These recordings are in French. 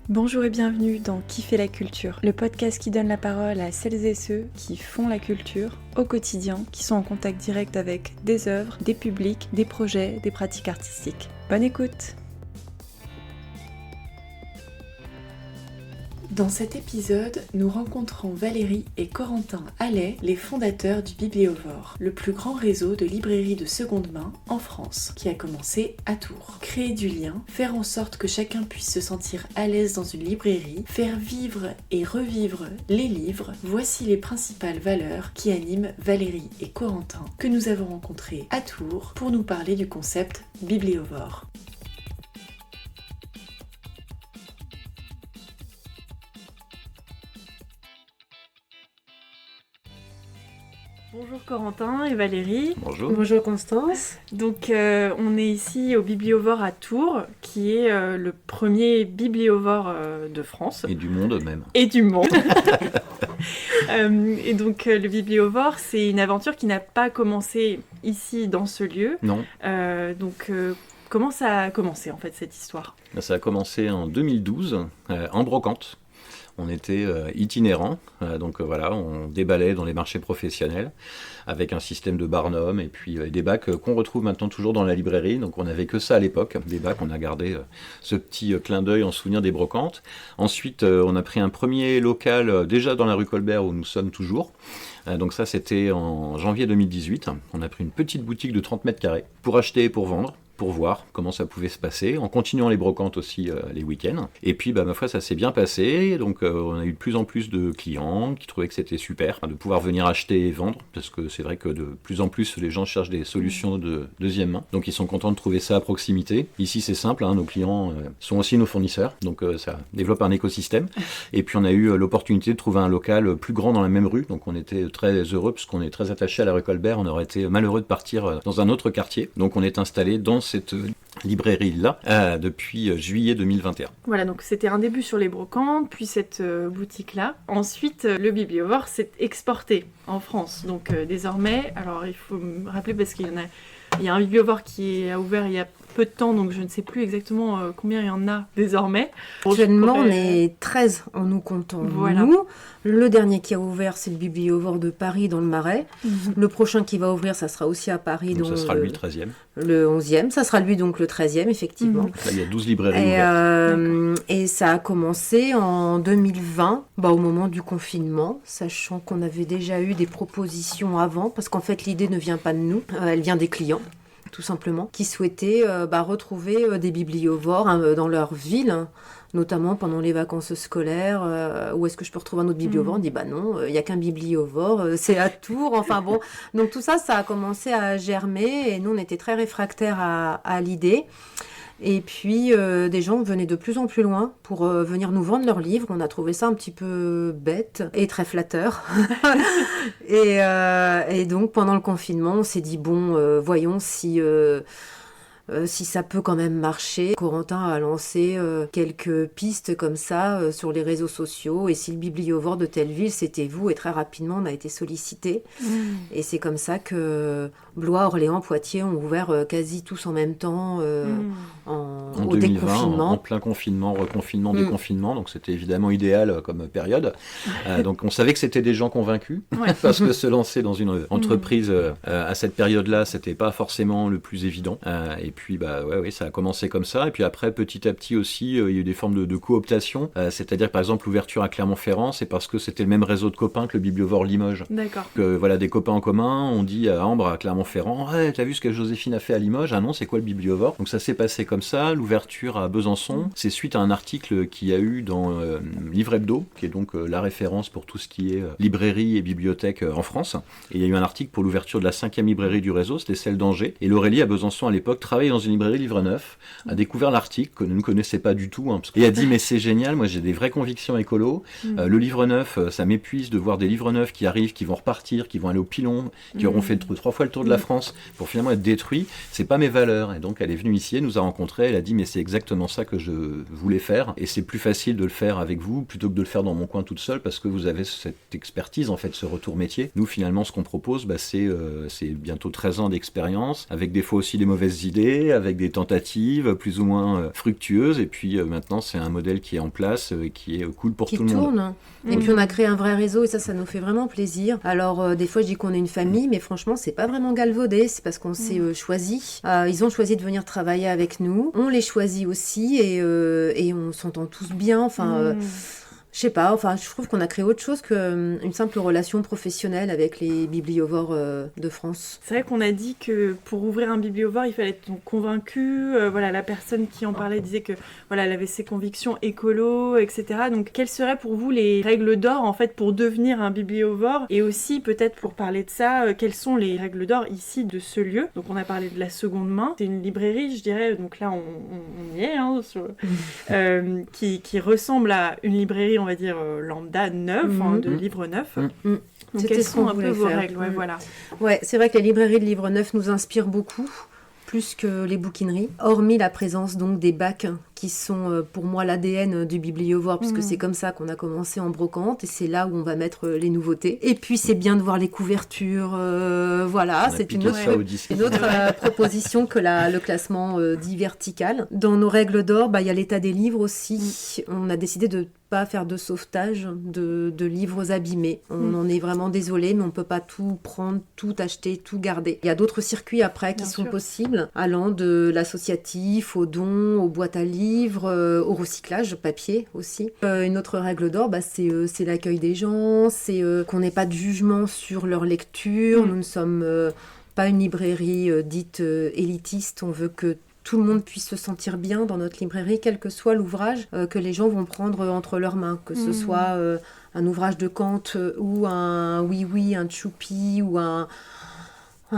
Bonjour et bienvenue dans Qui fait la culture, le podcast qui donne la parole à celles et ceux qui font la culture au quotidien, qui sont en contact direct avec des œuvres, des publics, des projets, des pratiques artistiques. Bonne écoute! Dans cet épisode, nous rencontrons Valérie et Corentin Allais, les fondateurs du Bibliovore, le plus grand réseau de librairies de seconde main en France, qui a commencé à Tours. Créer du lien, faire en sorte que chacun puisse se sentir à l'aise dans une librairie, faire vivre et revivre les livres, voici les principales valeurs qui animent Valérie et Corentin, que nous avons rencontrés à Tours pour nous parler du concept Bibliovore. Bonjour Corentin et Valérie. Bonjour. Bonjour Constance. Donc on est ici au Bibliovore à Tours, qui est le premier bibliovore de France. Et du monde même. Et du monde. Et donc le Bibliovore, c'est une aventure qui n'a pas commencé ici dans ce lieu. Non. Comment ça a commencé en fait cette histoire ? Ça a commencé en 2012 en brocante. On était itinérants, on déballait dans les marchés professionnels avec un système de barnum et puis des bacs qu'on retrouve maintenant toujours dans la librairie. Donc on n'avait que ça à l'époque, des bacs, on a gardé ce petit clin d'œil en souvenir des brocantes. Ensuite, on a pris un premier local déjà dans la rue Colbert où nous sommes toujours. Donc ça, c'était en janvier 2018. On a pris une petite boutique de 30 mètres carrés pour acheter et pour vendre, pour voir comment ça pouvait se passer, en continuant les brocantes aussi les week-ends. Et puis, ma foi, ça s'est bien passé. Donc, on a eu de plus en plus de clients qui trouvaient que c'était super de pouvoir venir acheter et vendre, parce que c'est vrai que de plus en plus, les gens cherchent des solutions de deuxième main. Donc, ils sont contents de trouver ça à proximité. Ici, c'est simple, nos clients sont aussi nos fournisseurs. Donc, ça développe un écosystème. Et puis, on a eu l'opportunité de trouver un local plus grand dans la même rue. Donc, on était très heureux, parce qu'on est très attaché à la rue Colbert. On aurait été malheureux de partir dans un autre quartier. Donc, on est installé dans cette librairie-là depuis juillet 2021. Voilà, donc c'était un début sur les brocantes, puis cette boutique-là. Ensuite, le Bibliovore s'est exporté en France. Donc désormais, alors il faut me rappeler parce qu'il y a un Bibliovore qui a ouvert il y a peu de temps, donc je ne sais plus exactement combien il y en a désormais. Actuellement, on est 13 en nous comptant. Voilà. Nous. Le dernier qui a ouvert, c'est le Bibliovore de Paris dans le Marais. Le prochain qui va ouvrir, ça sera aussi à Paris. Donc ça sera lui le 13e. Le 11e, ça sera lui donc le 13e, effectivement. Là, il y a 12 librairies ouvertes. Et ça a commencé en 2020, au moment du confinement, sachant qu'on avait déjà eu des propositions avant, parce qu'en fait, l'idée ne vient pas de nous, elle vient des clients. Tout simplement, qui souhaitaient retrouver des bibliovores dans leur ville, notamment pendant les vacances scolaires. Où est-ce que je peux retrouver un autre bibliovore ? On dit non, il n'y a qu'un bibliovore, c'est à Tours. Enfin bon, donc tout ça, ça a commencé à germer et nous, on était très réfractaires à l'idée. Et puis, des gens venaient de plus en plus loin pour venir nous vendre leurs livres. On a trouvé ça un petit peu bête et très flatteur. et donc, pendant le confinement, on s'est dit, voyons si ça peut quand même marcher. Corentin a lancé quelques pistes comme ça sur les réseaux sociaux. Et si le bibliovore de telle ville, c'était vous. Et très rapidement, on a été sollicités. Et c'est comme ça que Blois, Orléans, Poitiers ont ouvert quasi tous en même temps en au 2020, déconfinement. en plein confinement, reconfinement, déconfinement. Donc c'était évidemment idéal comme période. Donc on savait que c'était des gens convaincus. Parce que se lancer dans une entreprise à cette période-là, c'était pas forcément le plus évident. Et puis ça a commencé comme ça. Et puis après, petit à petit aussi, il y a eu des formes de cooptation. C'est-à-dire par exemple l'ouverture à Clermont-Ferrand, c'est parce que c'était le même réseau de copains que le Bibliovore Limoges. D'accord. Des copains en commun, on dit à Ambre, à Clermont-Ferrand, t'as vu ce que Joséphine a fait à Limoges ? Ah non, c'est quoi le Bibliovore ? Donc ça s'est passé comme ça. L'ouverture à Besançon, c'est suite à un article qu'il y a eu dans Livre Hebdo, qui est donc la référence pour tout ce qui est librairie et bibliothèque en France. Et il y a eu un article pour l'ouverture de la 5e librairie du réseau, c'était celle d'Angers. Et l'Aurélie à Besançon à l'époque travaillait dans une librairie Livre Neuf, a découvert l'article que nous ne connaissait pas du tout, et a dit mais c'est génial, moi j'ai des vraies convictions écolo, le Livre Neuf, ça m'épuise de voir des livres neufs qui arrivent, qui vont repartir, qui vont aller au pilon, qui auront fait 3 fois le tour de la France pour finalement être détruits, c'est pas mes valeurs. Et donc elle est venue ici, elle nous a rencontrés, elle a dit mais mais c'est exactement ça que je voulais faire. Et c'est plus facile de le faire avec vous plutôt que de le faire dans mon coin toute seule, parce que vous avez cette expertise, en fait, ce retour métier. Nous, finalement, ce qu'on propose, c'est bientôt 13 ans d'expérience, avec des fois aussi des mauvaises idées, avec des tentatives plus ou moins fructueuses. Et puis maintenant, c'est un modèle qui est en place et qui est cool pour tout le monde. Qui tourne. Et puis on a créé un vrai réseau et ça nous fait vraiment plaisir. Alors des fois je dis qu'on est une famille, mais franchement c'est pas vraiment galvaudé, c'est parce qu'on s'est choisi. Ils ont choisi de venir travailler avec nous, on les choisit aussi et on s'entend tous bien. Enfin, je sais pas, je trouve qu'on a créé autre chose qu'une simple relation professionnelle avec les bibliovores de France. C'est vrai qu'on a dit que pour ouvrir un bibliovore, il fallait être donc convaincu. La personne qui en parlait disait que elle avait ses convictions écolo, etc. Donc, quelles seraient pour vous les règles d'or en fait pour devenir un bibliovore? Et aussi, peut-être pour parler de ça, quelles sont les règles d'or ici de ce lieu? Donc, on a parlé de la seconde main. C'est une librairie, je dirais. Donc là, on y est, qui ressemble à une librairie, on va dire lambda neuve, de livres neufs. Donc c'était quelles ce sont qu'on un peu voulait vos faire. règles? Voilà. Ouais, c'est vrai que les librairies de livres neufs nous inspirent beaucoup, plus que les bouquineries, hormis la présence donc des bacs qui sont pour moi l'ADN du bibliovore, puisque c'est comme ça qu'on a commencé en brocante, et c'est là où on va mettre les nouveautés. Et puis c'est bien de voir les couvertures, c'est une autre proposition que le classement dit vertical. Dans nos règles d'or, il y a l'état des livres aussi. On a décidé de pas faire de sauvetage de livres abîmés. On en est vraiment désolé, mais on peut pas tout prendre, tout acheter, tout garder. Il y a d'autres circuits après qui sont possibles, allant de l'associatif, aux dons, aux boîtes à livres, au recyclage papier aussi. Une autre règle d'or, c'est l'accueil des gens, c'est qu'on n'ait pas de jugement sur leur lecture. Nous ne sommes pas une librairie dite élitiste. On veut que tout le monde puisse se sentir bien dans notre librairie, quel que soit l'ouvrage que les gens vont prendre entre leurs mains, que ce soit un ouvrage de Kant ou un oui-oui, un Tchoupi ou un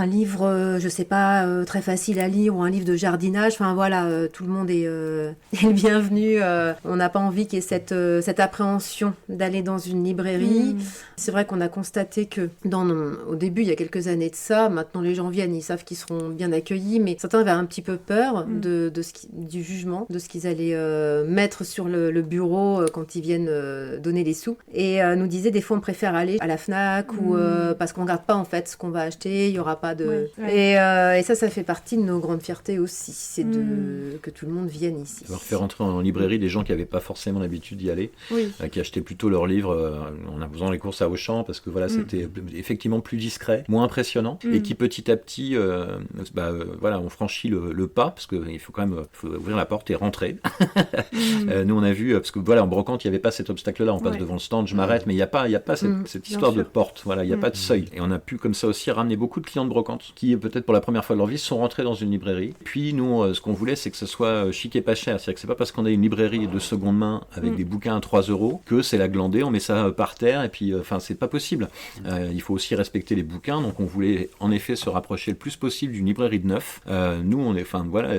livre, je sais pas, très facile à lire, ou un livre de jardinage. Tout le monde est le bienvenu. On n'a pas envie qu'il y ait cette appréhension d'aller dans une librairie. C'est vrai qu'on a constaté que au début, il y a quelques années de ça, maintenant les gens viennent, ils savent qu'ils seront bien accueillis, mais certains avaient un petit peu peur du jugement, de ce qu'ils allaient mettre sur le bureau quand ils viennent donner les sous. Et nous disaient, des fois, on préfère aller à la Fnac ou parce qu'on regarde pas en fait ce qu'on va acheter, il y aura pas de... Et ça fait partie de nos grandes fiertés aussi, c'est que tout le monde vienne ici. Alors faire entrer en librairie des gens qui n'avaient pas forcément l'habitude d'y aller, qui achetaient plutôt leurs livres en faisant les courses à Auchan, parce que c'était effectivement plus discret, moins impressionnant, et qui petit à petit, on franchit le pas, parce qu'il faut quand même ouvrir la porte et rentrer. Nous on a vu, parce que en brocante il n'y avait pas cet obstacle-là, on passe devant le stand, je m'arrête, mais il n'y a pas cette histoire de porte, il n'y a pas de seuil. Et on a pu comme ça aussi ramener beaucoup de clients de brocante qui peut-être pour la première fois de leur vie sont rentrés dans une librairie. Puis nous, ce qu'on voulait, c'est que ce soit chic et pas cher. C'est-à-dire que c'est pas parce qu'on a une librairie de seconde main avec des bouquins à 3 € que c'est la glandée, on met ça par terre et puis c'est pas possible. Il faut aussi respecter les bouquins, donc on voulait en effet se rapprocher le plus possible d'une librairie de neuf. Nous,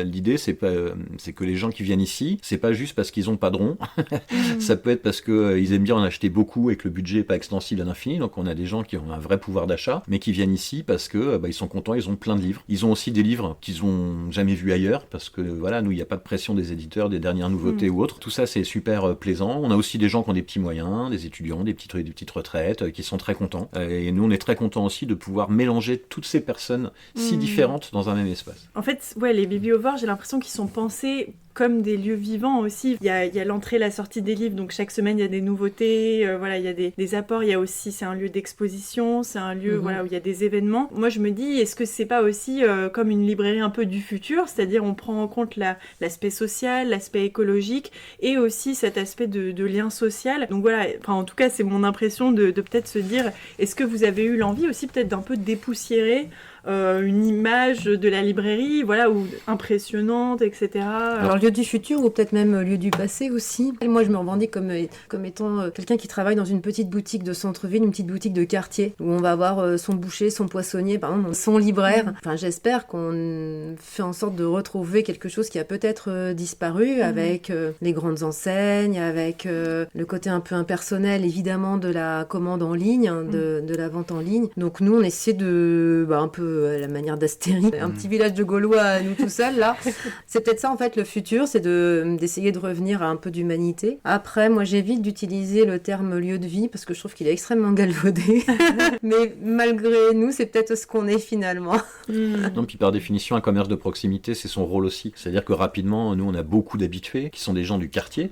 l'idée c'est que les gens qui viennent ici, c'est pas juste parce qu'ils ont pas de rond. Ça peut être parce que ils aiment bien en acheter beaucoup et que le budget est pas extensible à l'infini. Donc on a des gens qui ont un vrai pouvoir d'achat, mais qui viennent ici parce que ils sont contents, ils ont plein de livres. Ils ont aussi des livres qu'ils ont jamais vus ailleurs parce que nous il n'y a pas de pression des éditeurs, des dernières nouveautés ou autres. Tout ça c'est super plaisant. On a aussi des gens qui ont des petits moyens, des étudiants, des petites retraites qui sont très contents. Et nous on est très contents aussi de pouvoir mélanger toutes ces personnes si différentes dans un même espace. En fait, les bibliovores, j'ai l'impression qu'ils sont pensés comme des lieux vivants aussi. Il y a l'entrée et la sortie des livres, donc chaque semaine il y a des nouveautés, il y a des apports, il y a aussi, c'est un lieu d'exposition, c'est un lieu où il y a des événements. Moi je me dis, est-ce que c'est pas aussi comme une librairie un peu du futur, c'est-à-dire on prend en compte l'aspect social, l'aspect écologique et aussi cet aspect de lien social. Donc en tout cas c'est mon impression de peut-être se dire, est-ce que vous avez eu l'envie aussi peut-être d'un peu dépoussiérer une image de la librairie, ou impressionnante, etc. Alors lieu du futur ou peut-être même lieu du passé aussi. Et moi je me revendique comme étant quelqu'un qui travaille dans une petite boutique de centre-ville, une petite boutique de quartier, où on va avoir son boucher, son poissonnier, par exemple, son libraire. J'espère qu'on fait en sorte de retrouver quelque chose qui a peut-être disparu avec les grandes enseignes, avec le côté un peu impersonnel évidemment de la commande en ligne, de la vente en ligne. Donc nous on essaie de un peu peu à la manière d'Astérix, un petit village de Gaulois à nous tout seuls là. C'est peut-être ça en fait le futur, c'est d'essayer de revenir à un peu d'humanité. Après, moi j'évite d'utiliser le terme lieu de vie parce que je trouve qu'il est extrêmement galvaudé. Mais malgré nous, c'est peut-être ce qu'on est finalement. Non, puis par définition, un commerce de proximité, c'est son rôle aussi. C'est-à-dire que rapidement, nous, on a beaucoup d'habitués qui sont des gens du quartier.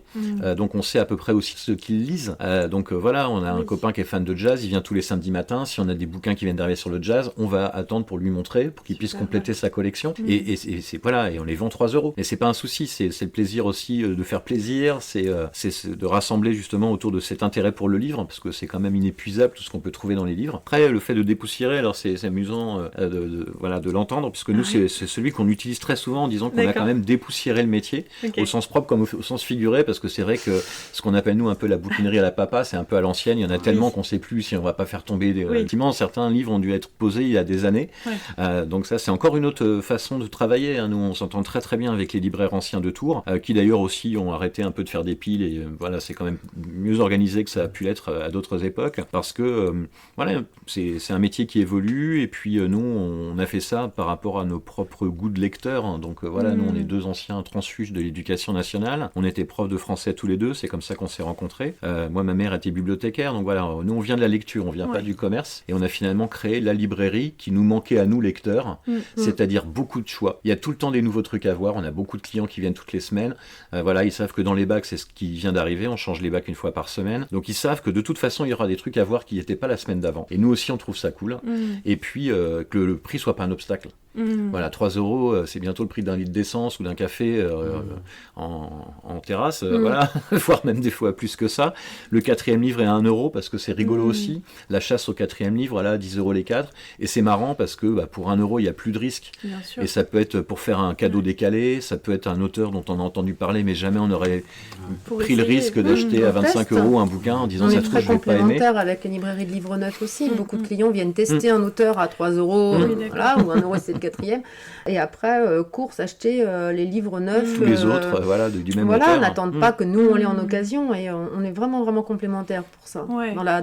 Donc on sait à peu près aussi ce qu'ils lisent. Donc voilà, on a un copain qui est fan de jazz, il vient tous les samedis matins. Si on a des bouquins qui viennent d'arriver sur le jazz, on va attendre pour lui montrer, pour qu'il puisse compléter sa collection. Et c'est voilà, et on les vend 3 €. Mais c'est pas un souci, c'est le plaisir aussi de faire plaisir, c'est de rassembler justement autour de cet intérêt pour le livre, parce que c'est quand même inépuisable tout ce qu'on peut trouver dans les livres. Après, le fait de dépoussiérer, alors c'est amusant de l'entendre, puisque nous, c'est celui qu'on utilise très souvent en disant qu'on a quand même dépoussiéré le métier, au sens propre comme au sens figuré, parce que c'est vrai que ce qu'on appelle nous un peu la bouquinerie à la papa, c'est un peu à l'ancienne, il y en a tellement qu'on sait plus si on va pas faire tomber des... Effectivement, certains livres ont dû être posés il y a des années, donc ça c'est encore une autre façon de travailler, hein. Nous on s'entend très très bien avec les libraires anciens de Tours, qui d'ailleurs aussi ont arrêté un peu de faire des piles, et voilà, c'est quand même mieux organisé que ça a pu l'être à d'autres époques, parce que voilà, c'est un métier qui évolue, et puis nous on a fait ça par rapport à nos propres goûts de lecteurs, hein. Donc voilà, nous on est deux anciens transfuges de l'éducation nationale, on était profs de français tous les deux, c'est comme ça qu'on s'est rencontrés. Moi ma mère était bibliothécaire, donc voilà, nous on vient de la lecture, on vient pas du commerce, et on a finalement créé la librairie qui nous manquait à nous lecteurs, c'est-à-dire beaucoup de choix. Il y a tout le temps des nouveaux trucs à voir, on a beaucoup de clients qui viennent toutes les semaines, voilà, ils savent que dans les bacs c'est ce qui vient d'arriver, on change les bacs une fois par semaine, donc ils savent que de toute façon il y aura des trucs à voir qui n'étaient pas la semaine d'avant, et nous aussi on trouve ça cool, et puis que le prix soit pas un obstacle. Voilà, 3 €, c'est bientôt le prix d'un litre d'essence ou d'un café en terrasse, voilà, voire même des fois plus que ça. Le 4e livre est à 1 € parce que c'est rigolo aussi. La chasse au 4e livre, voilà, 10 € les 4. Et c'est marrant parce que pour 1 € il n'y a plus de risque. Et ça peut être pour faire un cadeau décalé, ça peut être un auteur dont on a entendu parler, mais jamais on n'aurait pris le risque d'acheter à 25 € un bouquin en disant ça se trouve je vais pas aimer. On est très complémentaire avec les librairies de livres neufs aussi. Beaucoup de clients viennent tester un auteur à 3 €, voilà, ou 1 € c'est le 4e. Et après, course, acheter les livres neufs. Tous les autres, voilà, du même auteur. Voilà, n'attendent pas que nous, on l'ait en occasion. Et on est vraiment, vraiment complémentaires pour ça.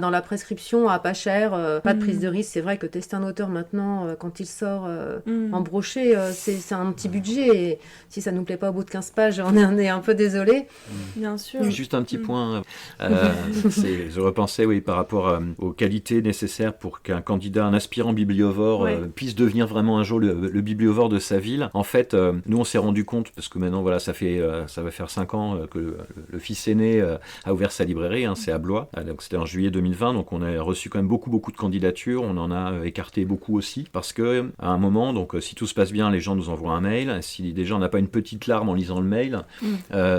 Dans la prescription, à pas cher, pas de prise de risque. C'est vrai que tester un auteur maintenant, quand il sort en brochet, c'est un petit budget. Et si ça nous plaît pas au bout de 15 pages, on est un peu désolé. Bien sûr. Juste un petit point. Je repensais, oui, par rapport aux qualités nécessaires pour qu'un candidat, un aspirant bibliovore, puisse devenir vraiment un jour le bibliovore de sa ville. En fait, nous on s'est rendu compte, parce que maintenant voilà, ça va faire 5 ans que le fils aîné a ouvert sa librairie, hein, c'est à Blois, donc c'était en juillet 2020, donc on a reçu quand même beaucoup de candidatures, on en a écarté beaucoup aussi, parce que à un moment, donc si tout se passe bien, les gens nous envoient un mail, si déjà on n'a pas une petite larme en lisant le mail,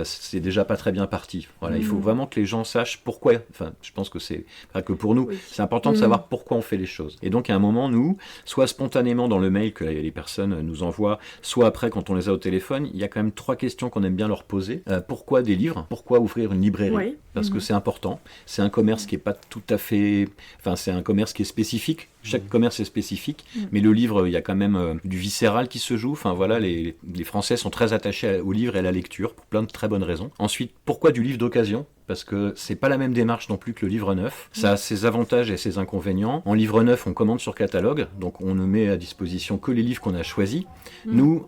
c'est déjà pas très bien parti. Voilà, il faut vraiment que les gens sachent pourquoi, enfin je pense que c'est pas que pour nous, c'est important de savoir pourquoi on fait les choses. Et donc à un moment, nous, soit spontanément dans le mail que les personnes nous envoient, soit après quand on les a au téléphone, il y a quand même 3 questions qu'on aime bien leur poser. Pourquoi des livres ? Pourquoi ouvrir une librairie ? Parce que c'est important. C'est un commerce qui est pas tout à fait... Enfin, c'est un commerce qui est spécifique. Chaque commerce est spécifique, mais le livre, il y a quand même du viscéral qui se joue. Enfin voilà, les Français sont très attachés au livre et à la lecture pour plein de très bonnes raisons. Ensuite, pourquoi du livre d'occasion ? Parce que c'est pas la même démarche non plus que le livre neuf. Ça a ses avantages et ses inconvénients. En livre neuf, on commande sur catalogue, donc on ne met à disposition que les livres qu'on a choisis. Nous,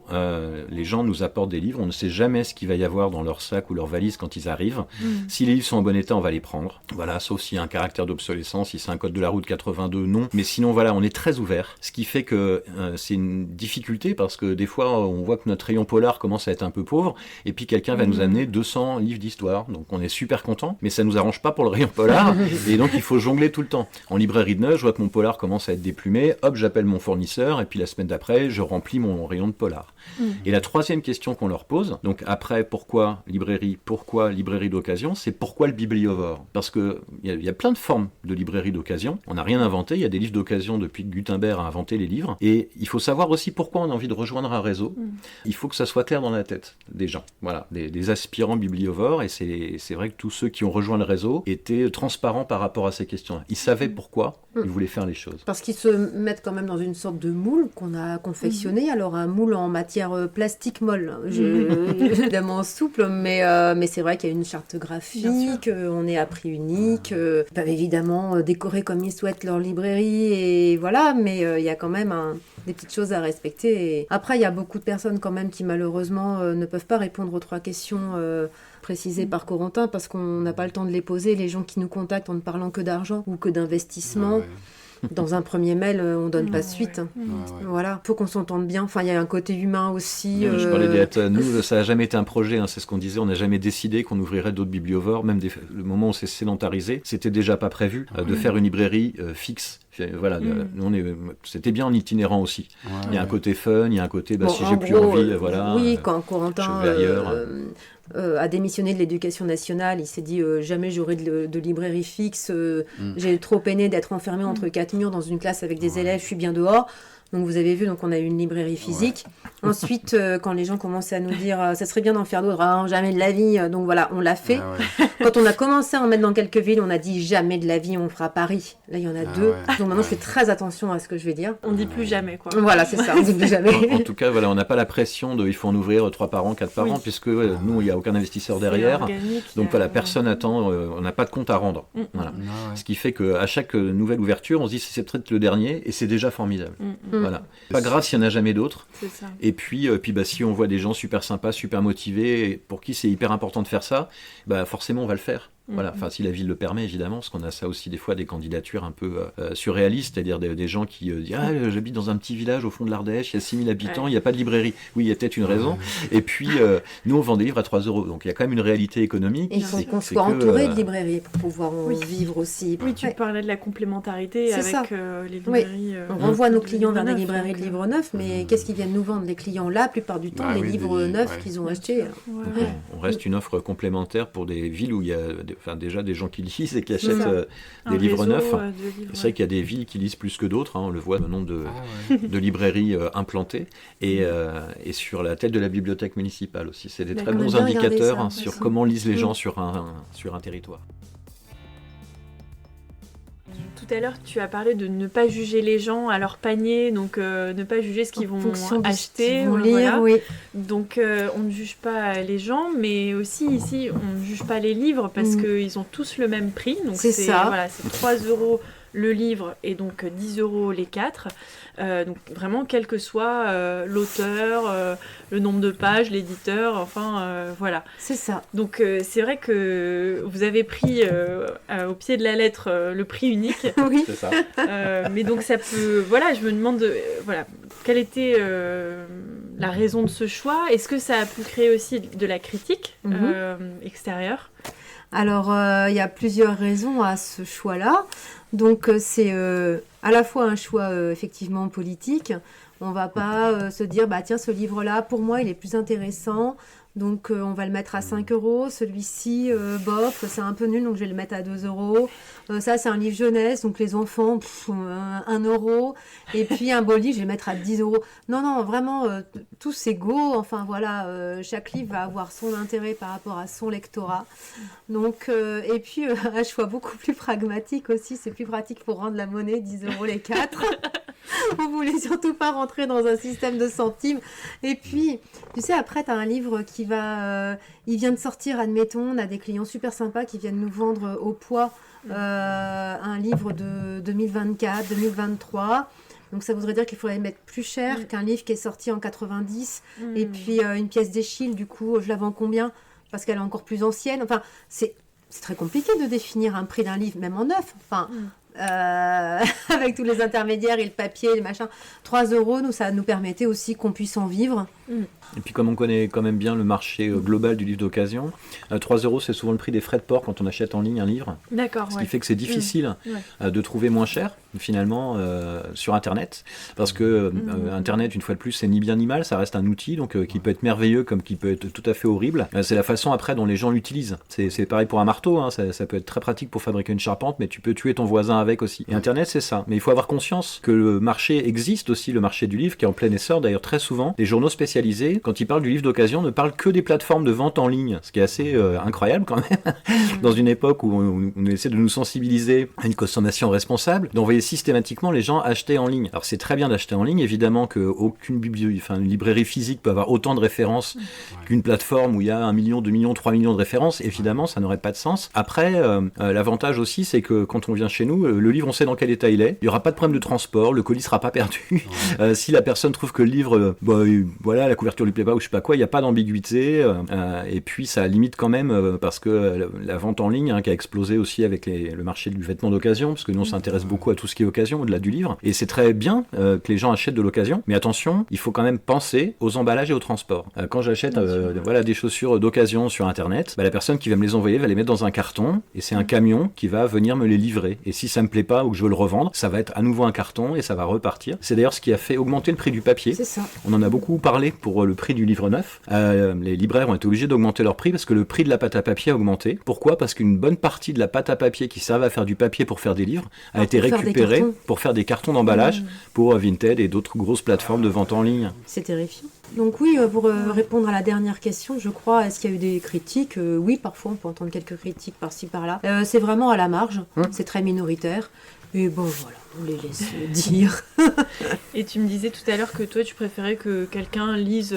les gens nous apportent des livres, on ne sait jamais ce qu'il va y avoir dans leur sac ou leur valise quand ils arrivent. Si les livres sont en bon état, on va les prendre. Voilà, sauf s'il y a un caractère d'obsolescence, si c'est un code de la route 82, non. Mais sinon, voilà, on est très ouvert. Ce qui fait que c'est une difficulté parce que des fois, on voit que notre rayon polar commence à être un peu pauvre et puis quelqu'un va nous amener 200 livres d'histoire. Donc on est super content, mais ça nous arrange pas pour le rayon polar et donc il faut jongler tout le temps. En librairie de neuf, je vois que mon polar commence à être déplumé, hop, j'appelle mon fournisseur et puis la semaine d'après, je remplis mon rayon de polar. Et la troisième question qu'on leur pose, donc après pourquoi librairie d'occasion, c'est pourquoi le bibliovore ? Parce que il y a plein de formes de librairie d'occasion, on n'a rien inventé, il y a des livres d'occasion depuis que Gutenberg a inventé les livres, et il faut savoir aussi pourquoi on a envie de rejoindre un réseau. Il faut que ça soit clair dans la tête des gens, voilà, des aspirants bibliovores, et c'est vrai que tous ceux qui ont rejoint le réseau étaient transparents par rapport à ces questions-là. Ils savaient pourquoi ils voulaient faire les choses. Parce qu'ils se mettent quand même dans une sorte de moule qu'on a confectionné, alors un moule en matière plastique molle, évidemment souple, mais c'est vrai qu'il y a une charte graphique, on est à prix unique, ils peuvent évidemment décorer comme ils souhaitent leur librairie, et voilà, mais il y a quand même des petites choses à respecter. Et après, il y a beaucoup de personnes quand même qui malheureusement ne peuvent pas répondre aux 3 questions précisées par Corentin parce qu'on n'a pas le temps de les poser. Les gens qui nous contactent en ne parlant que d'argent ou que d'investissement. Dans un premier mail, on donne pas suite. Voilà, faut qu'on s'entende bien. Enfin, il y a un côté humain aussi. Je parlais d'être. Nous, ça n'a jamais été un projet. C'est ce qu'on disait. On n'a jamais décidé qu'on ouvrirait d'autres bibliovores. Même le moment où c'est sédentarisé, c'était déjà pas prévu de faire une librairie fixe. Voilà, c'était bien en itinérant aussi. Il y a un côté fun, il y a un côté si j'ai plus envie, voilà. Oui, quand Corentin je vais ailleurs. A démissionné de l'éducation nationale, il s'est dit jamais j'aurai de librairie fixe, j'ai trop peiné d'être enfermé entre 4 murs dans une classe avec des élèves, je suis bien dehors. Donc vous avez vu, donc on a eu une librairie physique. Ensuite, quand les gens commençaient à nous dire ça serait bien d'en faire d'autres, jamais de la vie. Donc voilà, on l'a fait. Quand on a commencé à en mettre dans quelques villes, on a dit jamais de la vie, on fera Paris. Là, il y en a 2. Donc maintenant, je fais très attention à ce que je vais dire. On dit plus jamais, quoi. Voilà, c'est ça, on dit plus jamais. En tout cas, voilà, on n'a pas la pression de il faut en ouvrir 3 par an, 4 par an, puisque nous, il n'y a aucun investisseur derrière. Donc voilà, personne attend, on n'a pas de compte à rendre. Voilà. Ce qui fait qu'à chaque nouvelle ouverture, on se dit c'est peut-être le dernier, et c'est déjà formidable. Voilà. Pas grave s'il n'y en a jamais d'autres. Et puis si on voit des gens super sympas, super motivés, pour qui c'est hyper important de faire ça, forcément on va le faire. Voilà, enfin si la ville le permet évidemment, parce qu'on a ça aussi des fois, des candidatures un peu surréalistes, c'est-à-dire des gens qui disent j'habite dans un petit village au fond de l'Ardèche, il y a 6000 habitants, il n'y a pas de librairie. Oui, il y a peut-être une raison. Et puis nous on vend des livres à 3 €, donc il y a quand même une réalité économique. Et il faut qu'on soit entouré de librairies pour pouvoir en vivre aussi. Oui, tu parlais de la complémentarité avec les librairies. On renvoie nos clients vers des librairies de livres neufs, mais qu'est-ce qu'ils viennent nous vendre les clients là, la plupart du temps, les livres neufs qu'ils ont achetés. On reste une offre complémentaire pour des villes où il y a déjà des gens qui lisent et qui achètent des livres neufs. C'est vrai qu'il y a des villes qui lisent plus que d'autres, on le voit, le nombre de librairies implantées, et sur la tête de la bibliothèque municipale aussi. C'est des très bons indicateurs sur comment lisent les gens sur un territoire. Tout à l'heure, tu as parlé de ne pas juger les gens à leur panier, donc ne pas juger ce qu'ils vont acheter. Lire, oui. Donc on ne juge pas les gens, mais aussi ici, on ne juge pas les livres parce qu'ils ont tous le même prix. Donc c'est 3 € le livre et donc 10 € les 4. Donc vraiment, quel que soit l'auteur, le nombre de pages, l'éditeur, voilà. C'est ça. Donc c'est vrai que vous avez pris au pied de la lettre le prix unique. Oui. C'est ça. Mais donc ça peut... Voilà, je me demande, quelle était la raison de ce choix ? Est-ce que ça a pu créer aussi de la critique extérieure ? Alors, il y a plusieurs raisons à ce choix-là. Donc, c'est à la fois un choix effectivement politique. On ne va pas se dire, tiens, ce livre-là, pour moi, il est plus intéressant. Donc, on va le mettre à 5 €. Celui-ci, bof, c'est un peu nul, donc je vais le mettre à 2 €. Ça, c'est un livre jeunesse, donc les enfants, 1 €. Et puis, un beau livre, je vais le mettre à 10 €. Non, vraiment, tous égaux. Enfin, voilà, chaque livre va avoir son intérêt par rapport à son lectorat. Donc, et puis, un choix beaucoup plus pragmatique aussi. C'est plus pratique pour rendre la monnaie, 10 € les 4. On voulait surtout pas rentrer dans un système de centimes. Et puis, tu sais, après, tu as un livre qui va... il vient de sortir, admettons, on a des clients super sympas qui viennent nous vendre au poids un livre de 2024, 2023. Donc ça voudrait dire qu'il faudrait mettre plus cher qu'un livre qui est sorti en 90. Et puis, une pièce d'Eschyle, du coup, je la vends combien ? Parce qu'elle est encore plus ancienne. Enfin, c'est très compliqué de définir un prix d'un livre, même en neuf. Enfin... avec tous les intermédiaires et le papier, le machin. 3 €, nous, ça nous permettait aussi qu'on puisse en vivre. Et puis comme on connaît quand même bien le marché global du livre d'occasion, 3 €, c'est souvent le prix des frais de port quand on achète en ligne un livre. D'accord. Ce qui fait que c'est difficile de trouver moins cher finalement sur Internet, parce que Internet, une fois de plus, c'est ni bien ni mal, ça reste un outil donc qui peut être merveilleux comme qui peut être tout à fait horrible. C'est la façon après dont les gens l'utilisent. C'est pareil pour un marteau, ça peut être très pratique pour fabriquer une charpente, mais tu peux tuer ton voisin avec aussi. Et Internet, c'est ça. Mais il faut avoir conscience que le marché existe aussi, le marché du livre qui est en plein essor. D'ailleurs, très souvent, les journaux spécialisés, quand ils parlent du livre d'occasion, ne parlent que des plateformes de vente en ligne, ce qui est assez incroyable quand même, dans une époque où on essaie de nous sensibiliser à une consommation responsable, d'envoyer systématiquement les gens achetaient en ligne. Alors c'est très bien d'acheter en ligne, évidemment qu'aucune une librairie phisique peut avoir autant de références qu'une plateforme où il y a 1 million, 2 millions, 3 millions de références. Évidemment, ça n'aurait pas de sens. Après, l'avantage aussi, c'est que quand on vient chez nous, le livre, on sait dans quel état il est. Il n'y aura pas de problème de transport, le colis ne sera pas perdu. Si la personne trouve que le livre, voilà, la couverture lui plaît pas ou je sais pas quoi, il n'y a pas d'ambiguïté. Et puis ça limite quand même, parce que la vente en ligne, qui a explosé aussi avec le marché du vêtement d'occasion, parce que nous on s'intéresse beaucoup à tout ce qui est occasion au-delà du livre, et c'est très bien que les gens achètent de l'occasion, mais attention, il faut quand même penser aux emballages et au transport. Quand j'achète des chaussures d'occasion sur internet, la personne qui va me les envoyer va les mettre dans un carton, et c'est un camion qui va venir me les livrer, et si ça me plaît pas ou que je veux le revendre, ça va être à nouveau un carton et ça va repartir. C'est d'ailleurs ce qui a fait augmenter le prix du papier. C'est ça. On en a beaucoup parlé pour le prix du livre neuf. Les libraires ont été obligés d'augmenter leur prix parce que le prix de la pâte à papier a augmenté. Pourquoi ? Parce qu'une bonne partie de la pâte à papier qui servait à faire du papier pour faire des livres a été récupérée pour faire des cartons d'emballage pour Vinted et d'autres grosses plateformes de vente en ligne. C'est terrifiant. Donc oui, pour répondre à la dernière question, je crois, est-ce qu'il y a eu des critiques ? Oui, parfois on peut entendre quelques critiques par-ci par-là. C'est vraiment à la marge, c'est très minoritaire. Et bon, voilà, on les laisse dire. Et tu me disais tout à l'heure que toi, tu préférais que quelqu'un lise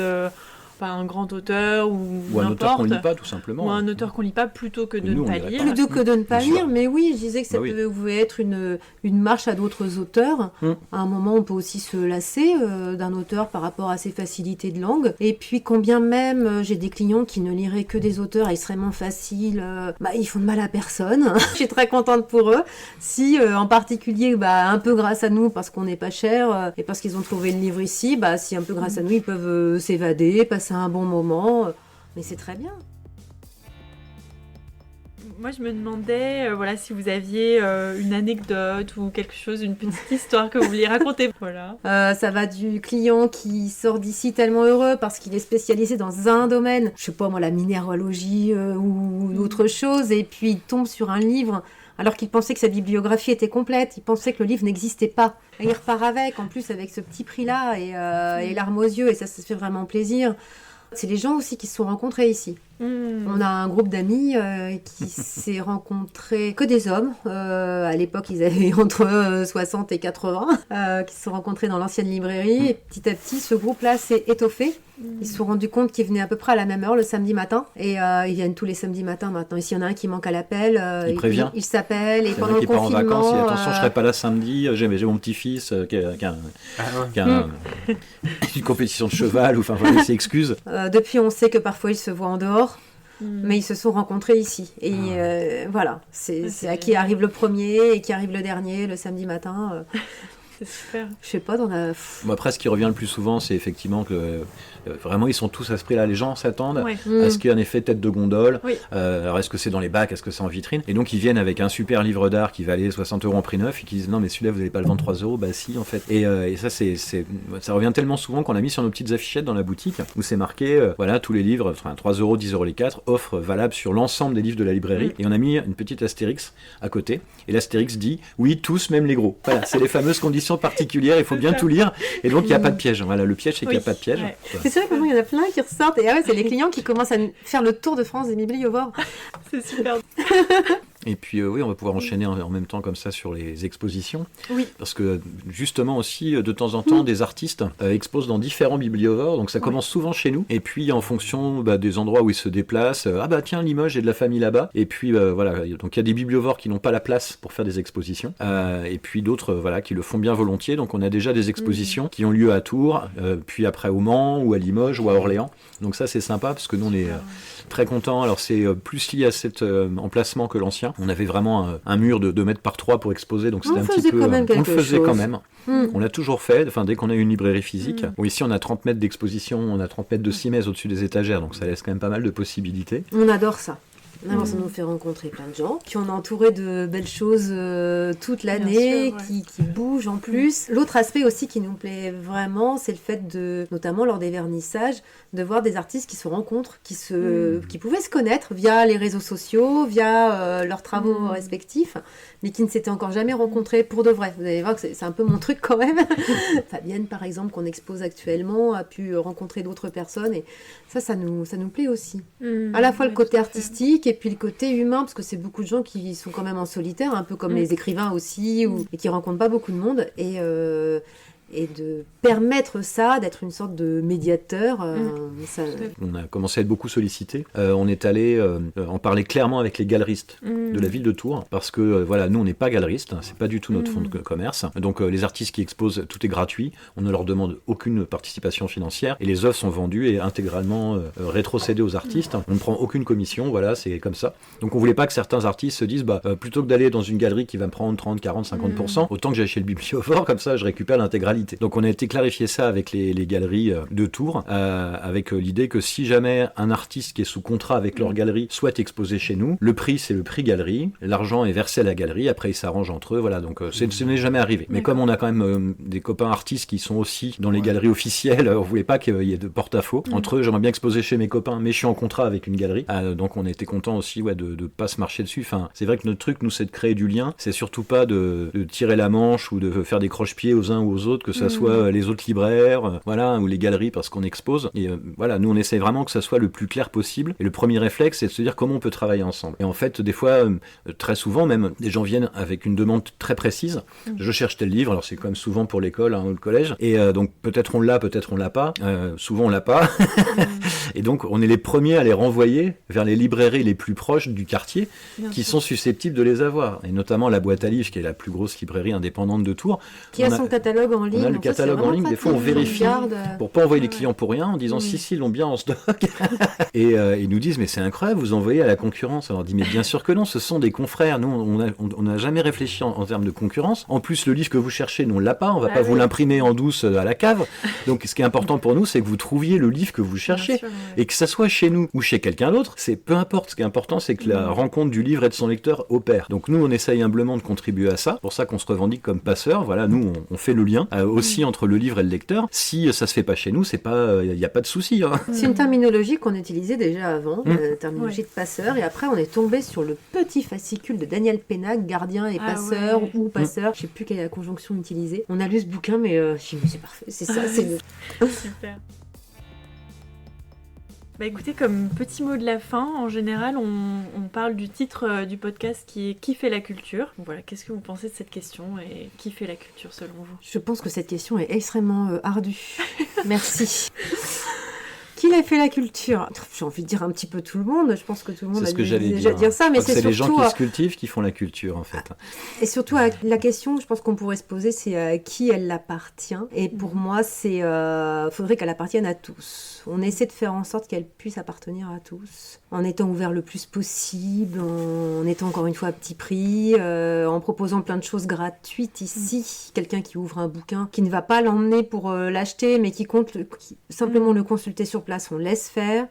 pas un grand auteur ou un auteur qu'on lit pas, tout simplement. Ou un auteur qu'on lit pas plutôt que de nous, ne pas lire. Plutôt que de ne pas lire, mais oui, je disais que ça oui. pouvait être une marche à d'autres auteurs. À un moment, on peut aussi se lasser d'un auteur par rapport à ses facilités de langue. Et puis, combien même j'ai des clients qui ne liraient que des auteurs extrêmement faciles, ils font de mal à personne. Je suis très contente pour eux. Si, en particulier, un peu grâce à nous, parce qu'on n'est pas cher, et parce qu'ils ont trouvé le livre ici, si un peu grâce à nous, ils peuvent s'évader, passer un bon moment, mais c'est très bien. Moi, je me demandais si vous aviez une anecdote ou quelque chose, une petite histoire que vous vouliez raconter. Voilà. Ça va du client qui sort d'ici tellement heureux parce qu'il est spécialisé dans un domaine, je sais pas moi, la minéralogie ou autre chose, et puis il tombe sur un livre alors qu'il pensait que sa bibliographie était complète, il pensait que le livre n'existait pas. Et il repart avec, en plus avec ce petit prix-là, et larmes aux yeux, et ça fait vraiment plaisir. C'est les gens aussi qui se sont rencontrés ici. On a un groupe d'amis qui s'est rencontré que des hommes. À l'époque, ils avaient entre 60 et 80, qui se sont rencontrés dans l'ancienne librairie. Et petit à petit, ce groupe-là s'est étoffé. Ils se sont rendus compte qu'ils venaient à peu près à la même heure le samedi matin. Et ils viennent tous les samedis matins maintenant. Et s'il y en a un qui manque à l'appel, il s'appelle. Et pendant le confinement... part en vacances, et attention, je serai pas là samedi. J'ai mon petit-fils qui a une compétition de cheval. Il s'excuse. Depuis, on sait que parfois, ils se voient en dehors. Mais ils se sont rencontrés ici. Et voilà, c'est à qui arrive le premier et qui arrive le dernier le samedi matin. C'est super. Je sais pas, dans la... Après, ce qui revient le plus souvent, c'est effectivement que vraiment, ils sont tous à ce prix-là. Les gens s'attendent à ce qu'il y ait un effet tête de gondole. Oui. Alors, est-ce que c'est dans les bacs? Est-ce que c'est en vitrine? Et donc, ils viennent avec un super livre d'art qui valait 60 € en prix neuf et qui disent non, mais celui-là, vous n'allez pas le vendre 3 €. Bah, si, en fait. Et ça, ça revient tellement souvent qu'on a mis sur nos petites affichettes dans la boutique où c'est marqué tous les livres, 3 €, 10 € les 4, offre valable sur l'ensemble des livres de la librairie. Et on a mis une petite astérix à côté. Et l'astérix dit oui, tous, même les gros. Voilà, c'est les fameuses conditions particulières. Il faut bien tout lire. Et donc, il n'y a pas de piège. Voilà, le piège, c'est qu'il n'y a pas de piège. Ouais. C'est vrai que maintenant, il y en a plein qui ressortent. Et c'est les clients qui commencent à faire le tour de France des bibliovores. C'est super. Et puis oui, on va pouvoir enchaîner en même temps comme ça sur les expositions. Oui. Parce que justement aussi, de temps en temps, des artistes exposent dans différents bibliovores. Donc ça commence souvent chez nous. Et puis en fonction des endroits où ils se déplacent, tiens, Limoges, j'ai de la famille là-bas. Et puis voilà, donc il y a des bibliovores qui n'ont pas la place pour faire des expositions. Et puis d'autres qui le font bien volontiers. Donc on a déjà des expositions qui ont lieu à Tours, puis après au Mans, ou à Limoges, ou à Orléans. Donc ça c'est sympa parce que nous on est très contents. Alors c'est plus lié à cet emplacement que l'ancien. On avait vraiment un mur de 2 mètres par 3 pour exposer, donc c'était un petit peu... On le faisait quand même. On l'a toujours fait, dès qu'on a eu une librairie physique. Bon, ici on a 30 mètres d'exposition, on a 30 mètres de cimaises au-dessus des étagères, donc ça laisse quand même pas mal de possibilités. On adore ça. Alors, ça nous fait rencontrer plein de gens qui ont entouré de belles choses toute l'année, qui bougent en plus. L'autre aspect aussi qui nous plaît vraiment, c'est le fait notamment lors des vernissages, de voir des artistes qui se rencontrent, qui pouvaient se connaître via les réseaux sociaux, via leurs travaux respectifs, mais qui ne s'étaient encore jamais rencontrés pour de vrai. Vous allez voir que c'est un peu mon truc quand même. Fabienne, par exemple, qu'on expose actuellement, a pu rencontrer d'autres personnes, et ça nous plaît aussi. À la fois le côté artistique, et puis le côté humain, parce que c'est beaucoup de gens qui sont quand même en solitaire, un peu comme les écrivains aussi, et qui rencontrent pas beaucoup de monde, et de permettre ça, d'être une sorte de médiateur. Ça... On a commencé à être beaucoup sollicité. On est allé en parler clairement avec les galeristes de la ville de Tours, parce que voilà, nous on n'est pas galeristes, c'est pas du tout notre fonds de commerce. Donc les artistes qui exposent, tout est gratuit, on ne leur demande aucune participation financière, et les œuvres sont vendues et intégralement rétrocédées aux artistes. On ne prend aucune commission, voilà, c'est comme ça. Donc on voulait pas que certains artistes se disent, plutôt que d'aller dans une galerie qui va me prendre 30, 40, 50%, autant que j'aille chez le bibliophore, comme ça je récupère l'intégralité. Donc on a été clarifier ça avec les galeries de Tours, avec l'idée que si jamais un artiste qui est sous contrat avec leur galerie souhaite exposer chez nous, le prix c'est le prix galerie, l'argent est versé à la galerie, après ils s'arrangent entre eux, voilà, donc ce n'est jamais arrivé. Mais comme on a quand même des copains artistes qui sont aussi dans les galeries officielles, on voulait pas qu'il y ait de porte-à-faux. Entre eux, j'aimerais bien exposer chez mes copains, mais je suis en contrat avec une galerie, donc on était content aussi de pas se marcher dessus. Enfin, c'est vrai que notre truc, nous, c'est de créer du lien, c'est surtout pas de tirer la manche ou de faire des croche-pieds aux uns ou aux autres, que ça soit les autres libraires, voilà, ou les galeries parce qu'on expose. Et voilà, nous on essaie vraiment que ça soit le plus clair possible. Et le premier réflexe, c'est de se dire comment on peut travailler ensemble. Et en fait, des fois, très souvent même, des gens viennent avec une demande très précise. Je cherche tel livre, alors c'est quand même souvent pour l'école ou le collège. Et donc peut-être on l'a, peut-être on l'a pas. Souvent on l'a pas. Et donc on est les premiers à les renvoyer vers les librairies les plus proches du quartier qui sont susceptibles de les avoir. Et notamment la Boîte à livres, qui est la plus grosse librairie indépendante de Tours. Qui a son catalogue en ligne. On a le catalogue en ligne, des fois on vérifie pour pas envoyer les clients pour rien en disant si ils l'ont bien en stock. Et ils nous disent mais c'est incroyable, vous envoyez à la concurrence. On leur dit mais bien sûr que non, ce sont des confrères. Nous on n'a jamais réfléchi en termes de concurrence. En plus le livre que vous cherchez, nous on l'a pas, on va pas vous l'imprimer en douce à la cave. Donc ce qui est important pour nous, c'est que vous trouviez le livre que vous cherchez et que ça soit chez nous ou chez quelqu'un d'autre, c'est peu importe. Ce qui est important, c'est que la rencontre du livre et de son lecteur opère. Donc nous on essaye humblement de contribuer à ça. C'est pour ça qu'on se revendique comme passeur. Voilà, nous on fait le lien aussi entre le livre et le lecteur. Si ça se fait pas chez nous, c'est pas, y a pas de souci. C'est une terminologie qu'on utilisait déjà avant, la terminologie de passeur, et après on est tombé sur le petit fascicule de Daniel Pénac, Gardien et passeur ou passeur. Je sais plus quelle est la conjonction utilisée. On a lu ce bouquin, mais je me suis dit, c'est parfait, c'est ça, c'est super. Bah écoutez, comme petit mot de la fin, en général, on parle du titre du podcast qui est « Qui fait la culture ?» Voilà, qu'est-ce que vous pensez de cette question et qui fait la culture selon vous ? Je pense que cette question est extrêmement ardue. Merci. Qui a fait la culture ? J'ai envie de dire un petit peu tout le monde. Je pense que tout le monde a déjà dire ça, mais c'est surtout... les gens qui se cultivent qui font la culture, en fait. Et surtout, la question, je pense qu'on pourrait se poser, c'est à qui elle appartient. Et pour moi, c'est faudrait qu'elle appartienne à tous. On essaie de faire en sorte qu'elle puisse appartenir à tous, en étant ouvert le plus possible, en étant encore une fois à petit prix, en proposant plein de choses gratuites ici. Quelqu'un qui ouvre un bouquin, qui ne va pas l'emmener pour l'acheter, mais qui compte simplement le consulter sur place, on laisse faire.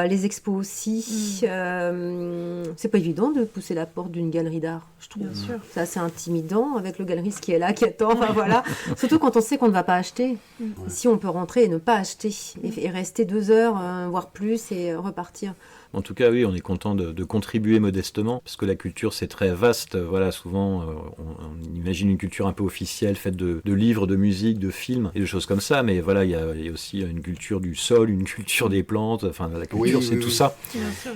Les expos aussi. C'est pas évident de pousser la porte d'une galerie d'art, je trouve. Bien sûr. C'est assez intimidant avec le galeriste qui est là, qui attend. Enfin, voilà. Surtout quand on sait qu'on ne va pas acheter. Si on peut rentrer et ne pas acheter et rester 2 heures, voire plus, et repartir. En tout cas, oui, on est content de contribuer modestement, parce que la culture, c'est très vaste. Voilà, souvent, on imagine une culture un peu officielle, faite de livres, de musique, de films, et de choses comme ça. Mais voilà, il y a aussi une culture du sol, une culture des plantes. Enfin, la culture, c'est tout ça.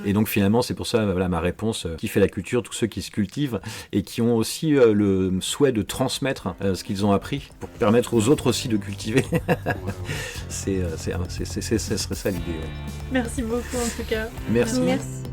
Et donc, finalement, c'est pour ça, voilà, ma réponse, qui fait la culture, tous ceux qui se cultivent, et qui ont aussi le souhait de transmettre ce qu'ils ont appris, pour permettre aux autres aussi de cultiver. Ce serait ça l'idée. Ouais. Merci beaucoup, en tout cas. Merci. Merci.